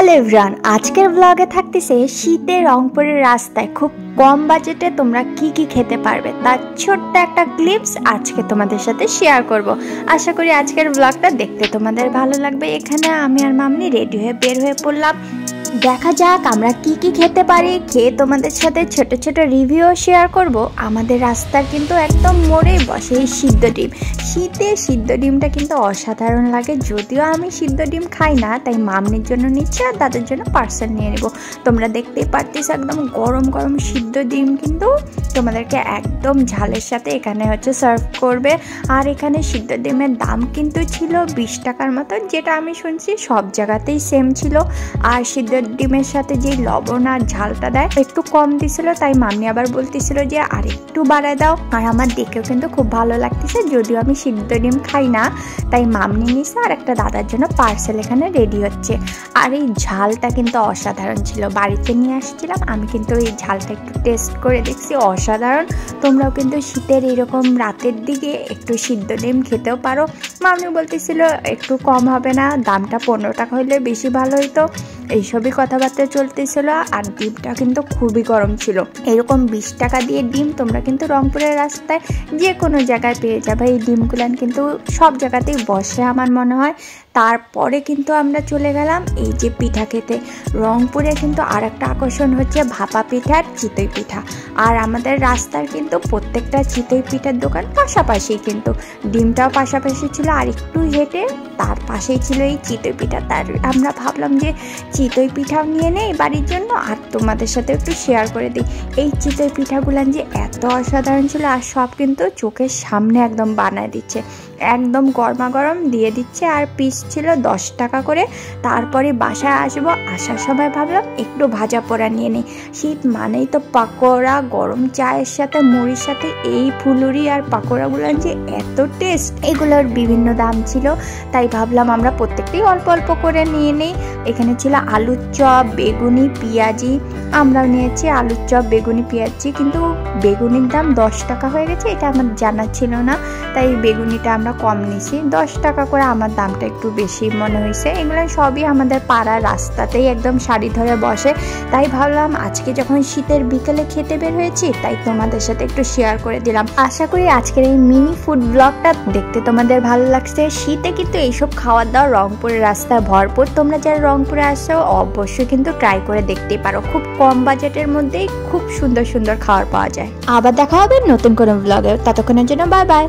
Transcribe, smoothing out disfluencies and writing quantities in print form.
Hello everyone, আজকের ব্লগে থাকতেছে শীতে রংপুরের রাস্তায় খুব কম বাজেটে তোমরা কি কি খেতে পারবে তার ছোট্ট একটা ক্লিপস আজকে তোমাদের সাথে শেয়ার করব। আশা করি আজকের ব্লগটা দেখতে তোমাদের ভালো লাগবে। এখানে আমি আর মামনি রেডি হয়ে বের হয়ে পড়লাম। দেখা যাক আমরা কি কি খেতে পারি, খেয়ে তোমাদের সাথে ছোট ছোট রিভিউ শেয়ার করব। আমাদের রাস্তার কিন্তু একদম মোড়েই বসে এই সিদ্ধ ডিম। শীতে সিদ্ধ ডিমটা কিন্তু অসাধারণ লাগে, যদিও আমি সিদ্ধ ডিম খাই না, তাই মামনির জন্য নিচ্ছি আর তাদের জন্য পার্সেল নিয়ে নেব। তোমরা দেখতেই পারতেছ একদম গরম গরম সিদ্ধ ডিম কিন্তু তোমাদেরকে একদম ঝালের সাথে এখানে সার্ভ করবে। আর এখানে সিদ্ধ ডিমের দাম কিন্তু ছিল 20 টাকার মতো, যেটা আমি শুনছি সব জায়গাতেই সেম ছিল। আর সিদ্ধ ডিমের সাথে যে লবণ আর ঝালটা দেয় একটু কম দিছিল, তাই মামনি আবার বলতেছিল যে আর একটু বাড়ায় দাও। আর আমার দেখেও কিন্তু খুব ভালো লাগতেছে, যদিও আমি সিদ্ধ ডিম খাই না, তাই মামনি নিছে আর একটা দাদার জন্য পার্সেল এখানে রেডি হচ্ছে। আর এই ঝালটা কিন্তু অসাধারণ ছিল, বাড়িতে নিয়ে আসছিলাম, আমি কিন্তু এই ঝালটা একটু টেস্ট করে দেখছি, অসাধারণ। তোমরাও কিন্তু শীতের এরকম রাতের দিকে একটু সিদ্ধ ডিম খেতেও পারো। মামনি বলতেছিল একটু কম হবে না, দামটা 15 টাকা হলে বেশি ভালো হইতো। এইসবই কথাবার্তা চলতেছিল। আর ডিমটা কিন্তু খুবই গরম ছিল। এরকম 20 টাকা দিয়ে ডিম তোমরা কিন্তু রংপুরের রাস্তায় যে কোনো জায়গায় পেয়ে যাবে। এই ডিমগুলান কিন্তু সব জায়গাতেই বসে আমার মনে হয়। তারপরে কিন্তু আমরা চলে গেলাম এই যে পিঠা খেতে। রংপুরে কিন্তু আর একটা আকর্ষণ হচ্ছে ভাপা পিঠা আর চিতই পিঠা। আর আমাদের রাস্তার কিন্তু প্রত্যেকটা চিতই পিঠার দোকান পাশাপাশি, কিন্তু ডিমটাও পাশাপাশি ছিল। আর একটু হেঁটে তার পাশেই ছিল এই চিতই পিঠা। তার আমরা ভাবলাম যে চিতই পিঠাও নিয়ে নেই বাড়ির জন্য, আর তোমাদের সাথে একটু শেয়ার করে দিই। এই চিতই পিঠাগুলান যে এত অসাধারণ ছিল, আর সব কিন্তু চোখের সামনে একদম বানায় দিচ্ছে, একদম গরমা গরম দিয়ে দিচ্ছে। আর পিস ছিল 10 টাকা করে। তারপরে বাসায় আসবো, আসার সময় ভাবলাম একটু ভাজা পোড়া নিয়ে নিই। শীত মানেই তো পাকোড়া, গরম চায়ের সাথে মুড়ির সাথে এই ফুলুরি আর পাকোড়াগুলো যে এত টেস্ট, এগুলোর বিভিন্ন দাম ছিল, তাই ভাবলাম আমরা প্রত্যেকটাই অল্প অল্প করে নিয়ে নিই। এখানে ছিল আলুর চপ, বেগুনি, পেঁয়াজি। আমরাও নিয়েছি আলুর চপ, বেগুনি, পেঁয়াজি, কিন্তু বেগুনির দাম 10 টাকা হয়ে গেছে, এটা আমার জানা ছিল না, তাই বেগুনিটা আমরা কম নিছি। 10 টাকা করে আমার দামটা একটু বেশি মনে হয়েছে। এগুলো সবই আমাদের পাড়ার রাস্তাতেই একদম সারি ধরে বসে, তাই ভাবলাম আজকে যখন শীতের বিকেলে খেতে বের হয়েছি, তাই তোমাদের সাথে একটু শেয়ার করে দিলাম। আশা করি আজকের এই মিনি ফুড ব্লগটা দেখতে তোমাদের ভালো লাগছে। শীতে কিন্তু এইসব খাওয়ার দাওয়া রংপুরের রাস্তায় ভরপুর। তোমরা যারা রংপুরে আসো অবশ্যই কিন্তু ট্রাই করে দেখতেই পারো, খুব কম বাজেটের মধ্যেই খুব সুন্দর সুন্দর খাবার পাওয়া যায়। আবার দেখা হবে নতুন কোনো ব্লগে, ততক্ষণের জন্য বাই বাই।